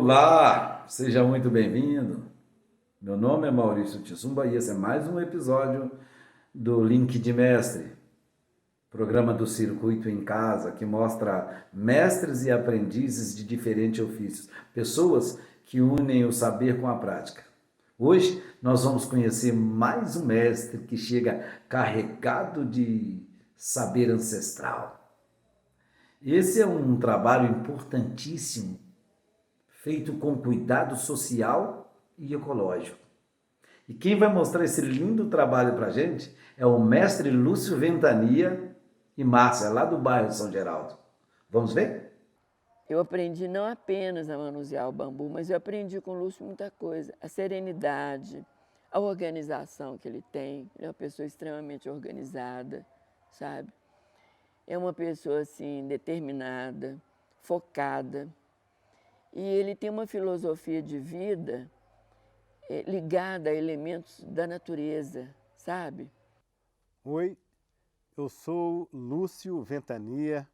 Olá, seja muito bem-vindo. Meu nome é Maurício Tissumba e esse é mais um episódio do Link de Mestre, programa do Circuito em Casa, que mostra mestres e aprendizes de diferentes ofícios, pessoas que unem o saber com a prática. Hoje nós vamos conhecer mais um mestre que chega carregado de saber ancestral. Esse é um trabalho importantíssimo feito com cuidado social e ecológico. E quem vai mostrar esse lindo trabalho para a gente é o mestre Lúcio Ventania e Márcia, lá do bairro São Geraldo. Vamos ver? Eu aprendi não apenas a manusear o bambu, mas eu aprendi com o Lúcio muita coisa. A serenidade, a organização que ele tem. Ele é uma pessoa extremamente organizada, sabe? É uma pessoa, assim, determinada, focada. E ele tem uma filosofia de vida ligada a elementos da natureza, sabe? Oi, eu sou Lúcio Ventania,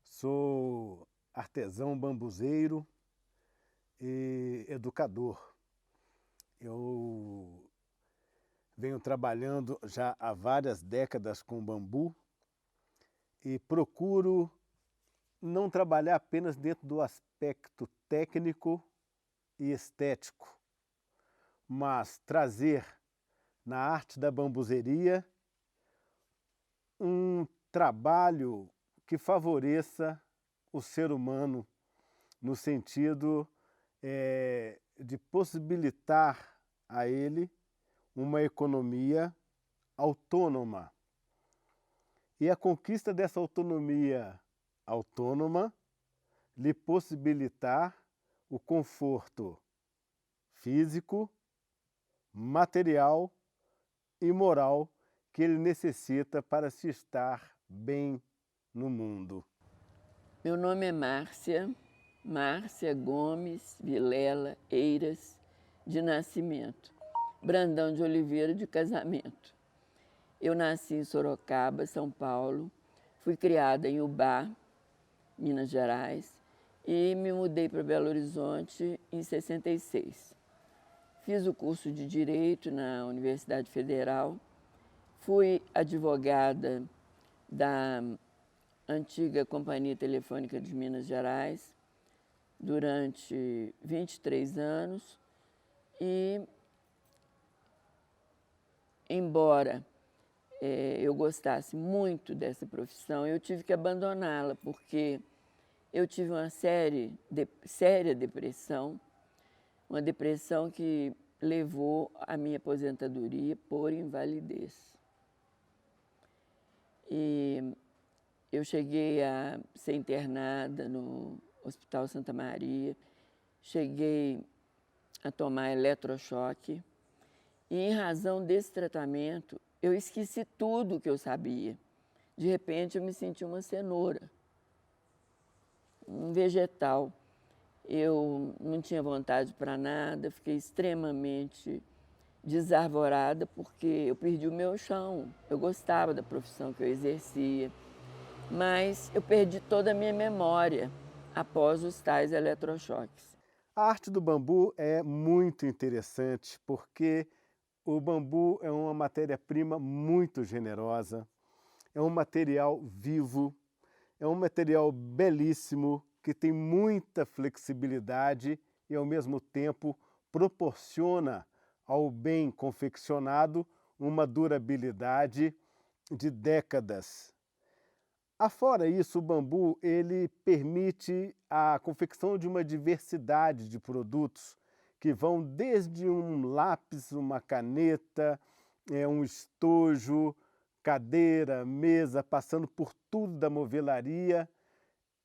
sou artesão bambuzeiro e educador. Eu venho trabalhando já há várias décadas com bambu e procuro não trabalhar apenas dentro do aspecto técnico e estético, mas trazer na arte da bambuzeria um trabalho que favoreça o ser humano no sentido de possibilitar a ele uma economia autônoma. E a conquista dessa autonomia autônoma lhe possibilitar o conforto físico, material e moral que ele necessita para se estar bem no mundo. Meu nome é Márcia Gomes Vilela Eiras, de nascimento. Brandão de Oliveira, de casamento. Eu nasci em Sorocaba, São Paulo. Fui criada em Ubá, Minas Gerais, e me mudei para Belo Horizonte em 66. Fiz o curso de Direito na Universidade Federal. Fui advogada da antiga Companhia Telefônica de Minas Gerais durante 23 anos e, embora eu gostasse muito dessa profissão, eu tive que abandoná-la porque eu tive uma séria depressão, uma depressão que levou à minha aposentadoria por invalidez. E eu cheguei a ser internada no Hospital Santa Maria, cheguei a tomar eletrochoque e, em razão desse tratamento, eu esqueci tudo o que eu sabia. De repente, eu me senti uma cenoura, um vegetal. Eu não tinha vontade para nada, fiquei extremamente desarvorada porque eu perdi o meu chão. Eu gostava da profissão que eu exercia, mas eu perdi toda a minha memória após os tais eletrochoques. A arte do bambu é muito interessante porque o bambu é uma matéria-prima muito generosa, é um material vivo, é um material belíssimo que tem muita flexibilidade e, ao mesmo tempo, proporciona ao bem confeccionado uma durabilidade de décadas. Afora isso, o bambu ele permite a confecção de uma diversidade de produtos que vão desde um lápis, uma caneta, um estojo, cadeira, mesa, passando por tudo da movelaria,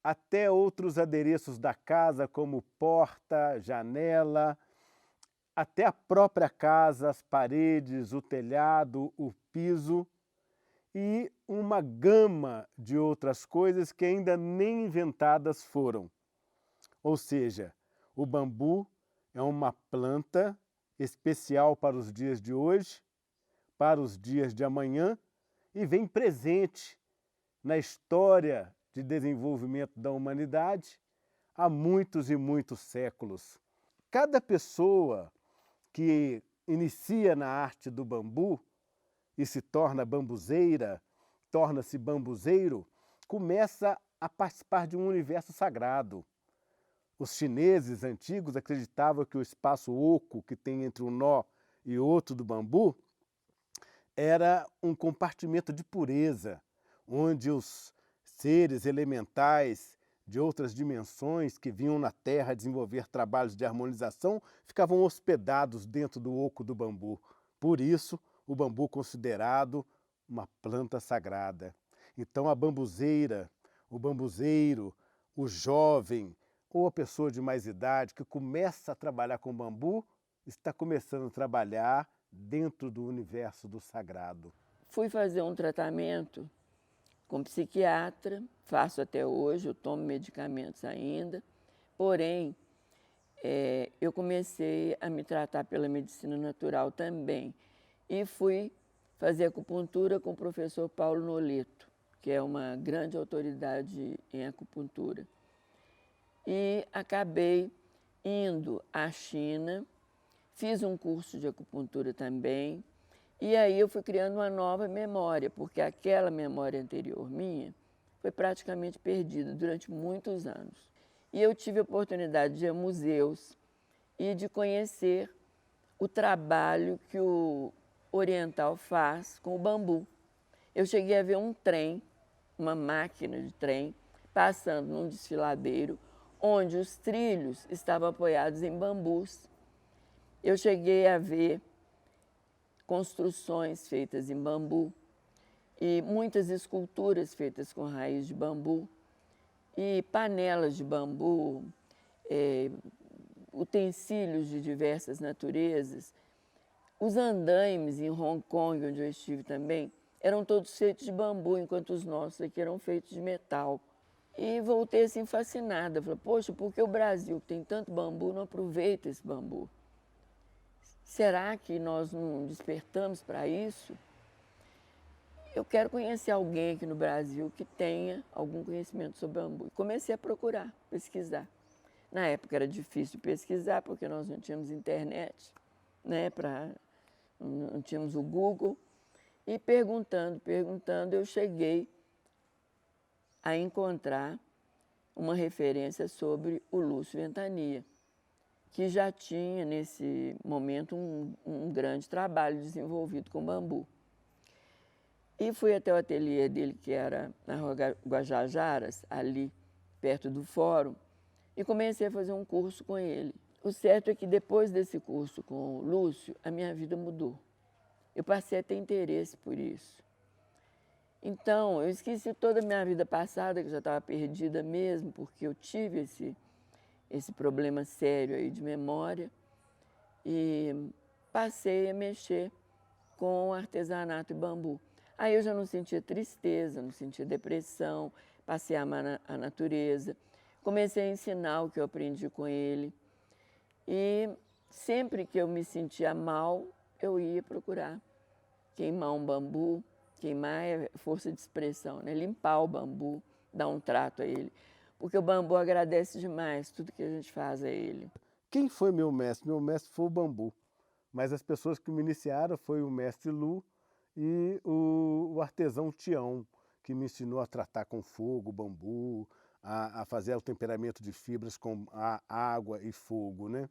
até outros adereços da casa, como porta, janela, até a própria casa, as paredes, o telhado, o piso e uma gama de outras coisas que ainda nem inventadas foram. Ou seja, o bambu é uma planta especial para os dias de hoje, para os dias de amanhã e vem presente na história de desenvolvimento da humanidade há muitos e muitos séculos. Cada pessoa que inicia na arte do bambu e se torna bambuzeira, torna-se bambuzeiro, começa a participar de um universo sagrado. Os chineses antigos acreditavam que o espaço oco que tem entre um nó e outro do bambu era um compartimento de pureza, onde os seres elementais de outras dimensões que vinham na Terra desenvolver trabalhos de harmonização ficavam hospedados dentro do oco do bambu. Por isso, o bambu considerado uma planta sagrada. Então a bambuzeira, o bambuzeiro, o jovem ou a pessoa de mais idade que começa a trabalhar com bambu, está começando a trabalhar dentro do universo do sagrado. Fui fazer um tratamento com psiquiatra, faço até hoje, eu tomo medicamentos ainda, porém, eu comecei a me tratar pela medicina natural também e fui fazer acupuntura com o professor Paulo Noleto, que é uma grande autoridade em acupuntura. E acabei indo à China, fiz um curso de acupuntura também, e aí eu fui criando uma nova memória, porque aquela memória anterior minha foi praticamente perdida durante muitos anos. E eu tive a oportunidade de ir a museus e de conhecer o trabalho que o oriental faz com o bambu. Eu cheguei a ver um trem, uma máquina de trem, passando num desfiladeiro, onde os trilhos estavam apoiados em bambus. Eu cheguei a ver construções feitas em bambu e muitas esculturas feitas com raiz de bambu e panelas de bambu, utensílios de diversas naturezas. Os andaimes em Hong Kong, onde eu estive também, eram todos feitos de bambu, enquanto os nossos aqui eram feitos de metal. E voltei assim fascinada, falei, poxa, por que o Brasil, que tem tanto bambu, não aproveita esse bambu? Será que nós não despertamos para isso? Eu quero conhecer alguém aqui no Brasil que tenha algum conhecimento sobre bambu. E comecei a procurar, pesquisar. Na época era difícil de pesquisar, porque nós não tínhamos internet, né, não tínhamos o Google. E perguntando, eu cheguei a encontrar uma referência sobre o Lúcio Ventania, que já tinha, nesse momento, um grande trabalho desenvolvido com bambu. E fui até o ateliê dele, que era na Rua Guajajaras, ali perto do fórum, e comecei a fazer um curso com ele. O certo é que depois desse curso com o Lúcio, a minha vida mudou. Eu passei a ter interesse por isso. Então, eu esqueci toda a minha vida passada, que já estava perdida mesmo, porque eu tive esse problema sério aí de memória, e passei a mexer com artesanato e bambu. Aí eu já não sentia tristeza, não sentia depressão, passei a amar a natureza, comecei a ensinar o que eu aprendi com ele, e sempre que eu me sentia mal, eu ia procurar queimar um bambu. Queimar é força de expressão, né? Limpar o bambu, dar um trato a ele. Porque o bambu agradece demais tudo que a gente faz a ele. Quem foi meu mestre? Meu mestre foi o bambu. Mas as pessoas que me iniciaram foi o mestre Lu e o artesão Tião, que me ensinou a tratar com fogo, bambu, a fazer o temperamento de fibras com água e fogo, né?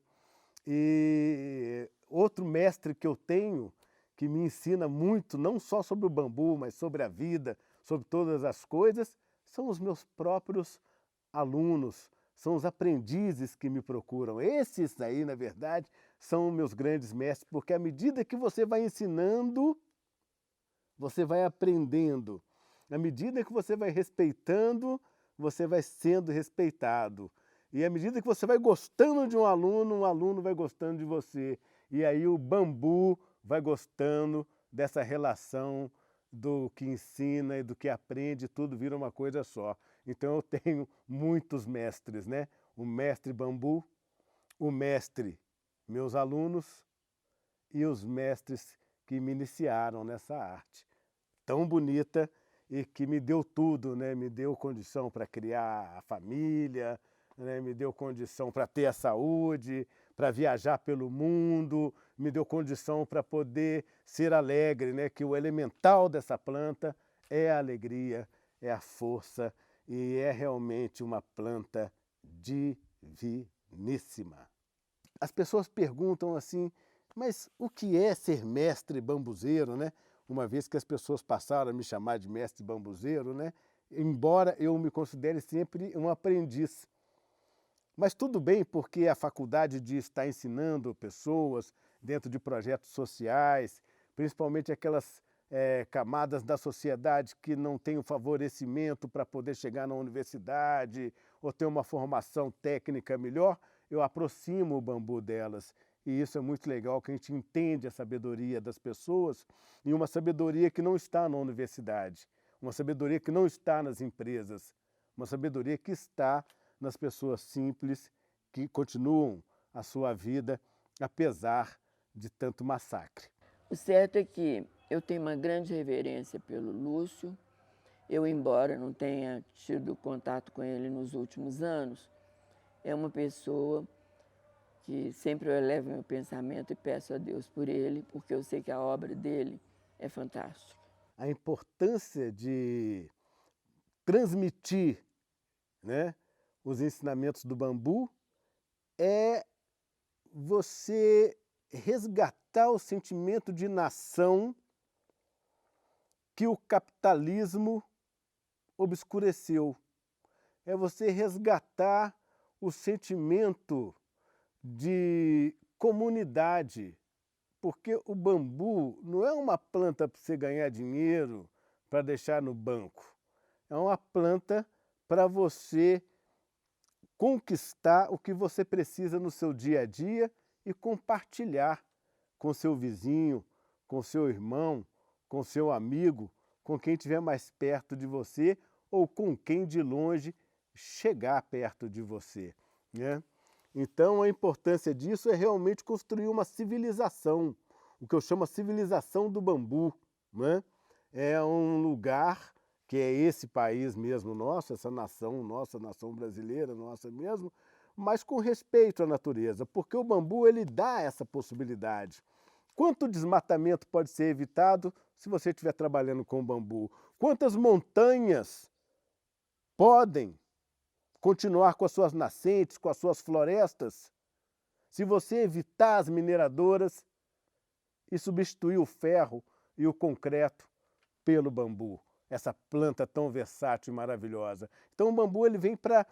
E outro mestre que eu tenho, que me ensina muito, não só sobre o bambu, mas sobre a vida, sobre todas as coisas, são os meus próprios alunos, são os aprendizes que me procuram. Esses aí, na verdade, são meus grandes mestres, porque à medida que você vai ensinando, você vai aprendendo. À medida que você vai respeitando, você vai sendo respeitado. E à medida que você vai gostando de um aluno vai gostando de você. E aí o bambu vai gostando dessa relação do que ensina e do que aprende, tudo vira uma coisa só. Então eu tenho muitos mestres, né? O mestre bambu, o mestre meus alunos e os mestres que me iniciaram nessa arte tão bonita e que me deu tudo, né? Me deu condição para criar a família, né? Me deu condição para ter a saúde, para viajar pelo mundo, me deu condição para poder ser alegre, né? Que o elemental dessa planta é a alegria, é a força e é realmente uma planta diviníssima. As pessoas perguntam assim, mas o que é ser mestre bambuzeiro, né? Uma vez que as pessoas passaram a me chamar de mestre bambuzeiro, né? Embora eu me considere sempre um aprendiz. Mas tudo bem, porque a faculdade de estar ensinando pessoas dentro de projetos sociais, principalmente aquelas camadas da sociedade que não têm o favorecimento para poder chegar na universidade ou ter uma formação técnica melhor, eu aproximo o bambu delas. E isso é muito legal, que a gente entende a sabedoria das pessoas e uma sabedoria que não está na universidade, uma sabedoria que não está nas empresas, uma sabedoria que está nas pessoas simples que continuam a sua vida apesar de tanto massacre. O certo é que eu tenho uma grande reverência pelo Lúcio. Eu, embora não tenha tido contato com ele nos últimos anos, é uma pessoa que sempre eu elevo meu pensamento e peço a Deus por ele, porque eu sei que a obra dele é fantástica. A importância de transmitir, né, os ensinamentos do bambu é você resgatar o sentimento de nação que o capitalismo obscureceu. É você resgatar o sentimento de comunidade, porque o bambu não é uma planta para você ganhar dinheiro, para deixar no banco. É uma planta para você conquistar o que você precisa no seu dia a dia e compartilhar com seu vizinho, com seu irmão, com seu amigo, com quem estiver mais perto de você ou com quem de longe chegar perto de você, né? Então a importância disso é realmente construir uma civilização, o que eu chamo a civilização do bambu, né? É um lugar que é esse país mesmo nosso, essa nação nossa, nação brasileira nossa mesmo, mas com respeito à natureza, porque o bambu ele dá essa possibilidade. Quanto desmatamento pode ser evitado se você estiver trabalhando com bambu? Quantas montanhas podem continuar com as suas nascentes, com as suas florestas, se você evitar as mineradoras e substituir o ferro e o concreto pelo bambu, essa planta tão versátil e maravilhosa. Então o bambu ele vem para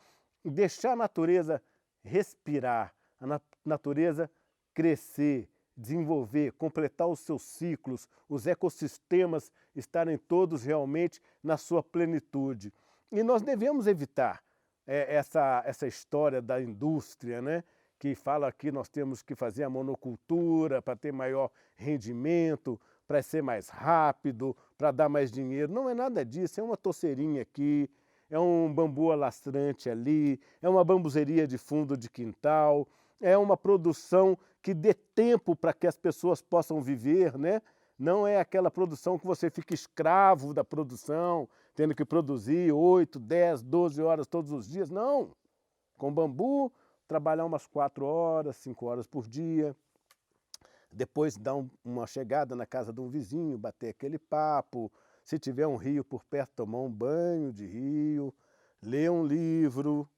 deixar a natureza respirar, a natureza crescer, desenvolver, completar os seus ciclos, os ecossistemas estarem todos realmente na sua plenitude. E nós devemos evitar essa história da indústria, né? Que fala que nós temos que fazer a monocultura para ter maior rendimento, para ser mais rápido, para dar mais dinheiro. Não é nada disso, é uma torceirinha aqui, é um bambu alastrante ali, é uma bambuzeria de fundo de quintal, é uma produção que dê tempo para que as pessoas possam viver, né? Não é aquela produção que você fica escravo da produção, tendo que produzir 8, 10, 12 horas todos os dias. Não! Com bambu, trabalhar umas 4 horas, 5 horas por dia, depois dar uma chegada na casa de um vizinho, bater aquele papo, se tiver um rio por perto, tomar um banho de rio, ler um livro,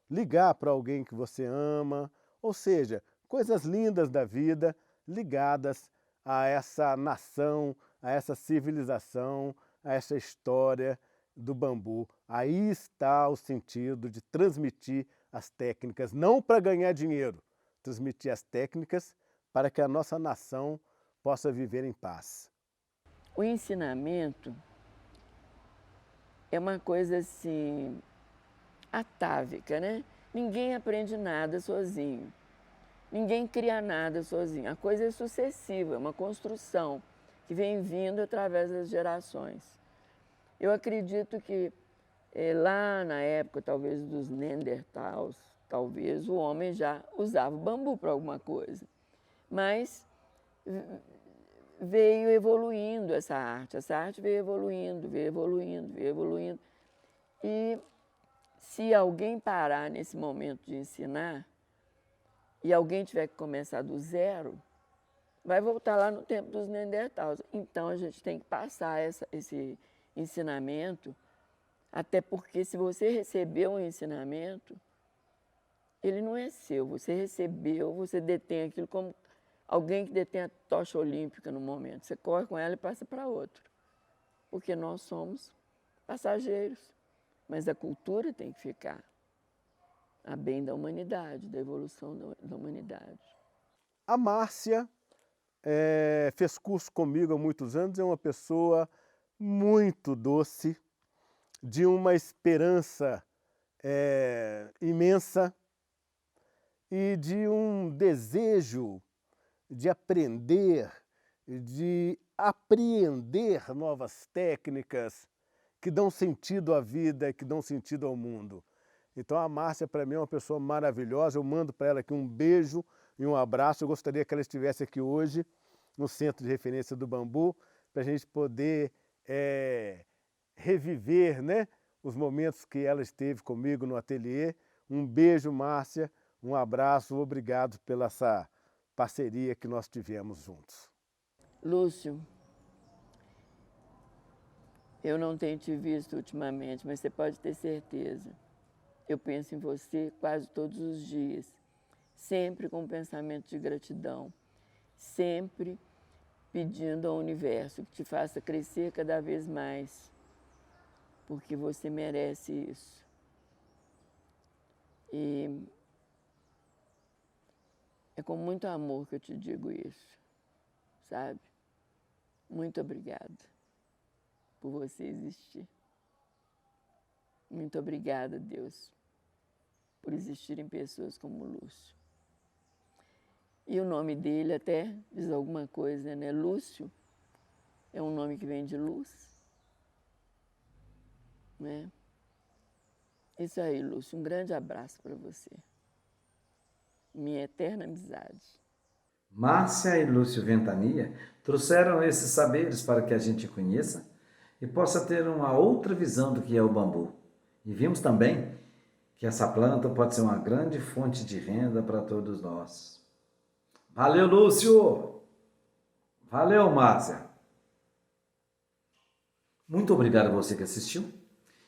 ligar para alguém que você ama, ou seja, coisas lindas da vida ligadas a essa nação, a essa civilização, a essa história do bambu. Aí está o sentido de transmitir as técnicas, não para ganhar dinheiro, transmitir as técnicas para que a nossa nação possa viver em paz. O ensinamento é uma coisa assim, atávica, né? Ninguém aprende nada sozinho. Ninguém cria nada sozinho. A coisa é sucessiva, é uma construção que vem vindo através das gerações. Eu acredito que lá na época, talvez dos Neandertals, talvez o homem já usava o bambu para alguma coisa. Mas veio evoluindo essa arte veio evoluindo, veio evoluindo, veio evoluindo. E Se alguém parar nesse momento de ensinar e alguém tiver que começar do zero, vai voltar lá no tempo dos Neandertais. Então, a gente tem que passar esse ensinamento, até porque se você recebeu um ensinamento, ele não é seu. Você recebeu, você detém aquilo como alguém que detém a tocha olímpica no momento. Você corre com ela e passa para outro. Porque nós somos passageiros. Mas a cultura tem que ficar a bem da humanidade, da evolução da humanidade. A Márcia fez curso comigo há muitos anos, é uma pessoa muito doce, de uma esperança imensa e de um desejo de aprender, de apreender novas técnicas que dão sentido à vida e que dão sentido ao mundo. Então a Márcia, para mim, é uma pessoa maravilhosa. Eu mando para ela aqui um beijo e um abraço. Eu gostaria que ela estivesse aqui hoje, no Centro de Referência do Bambu, para a gente poder reviver, né, os momentos que ela esteve comigo no ateliê. Um beijo, Márcia, um abraço, obrigado pela essa parceria que nós tivemos juntos. Lúcio, eu não tenho te visto ultimamente, mas você pode ter certeza. Eu penso em você quase todos os dias, sempre com um pensamento de gratidão, sempre pedindo ao universo que te faça crescer cada vez mais, porque você merece isso. E é com muito amor que eu te digo isso, sabe? Muito obrigada por você existir. Muito obrigada, Deus, por existirem pessoas como o Lúcio. E o nome dele até diz alguma coisa, né? Lúcio é um nome que vem de luz, né? Isso aí, Lúcio, um grande abraço para você. Minha eterna amizade. Márcia e Lúcio Ventania trouxeram esses saberes para que a gente conheça e possa ter uma outra visão do que é o bambu. E vimos também que essa planta pode ser uma grande fonte de renda para todos nós. Valeu, Lúcio! Valeu, Márcia! Muito obrigado a você que assistiu.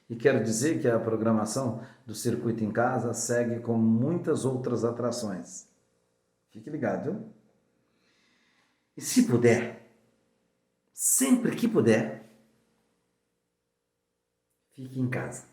E quero dizer que a programação do Circuito em Casa segue com muitas outras atrações. Fique ligado, viu? E se puder, sempre que puder, fique em casa.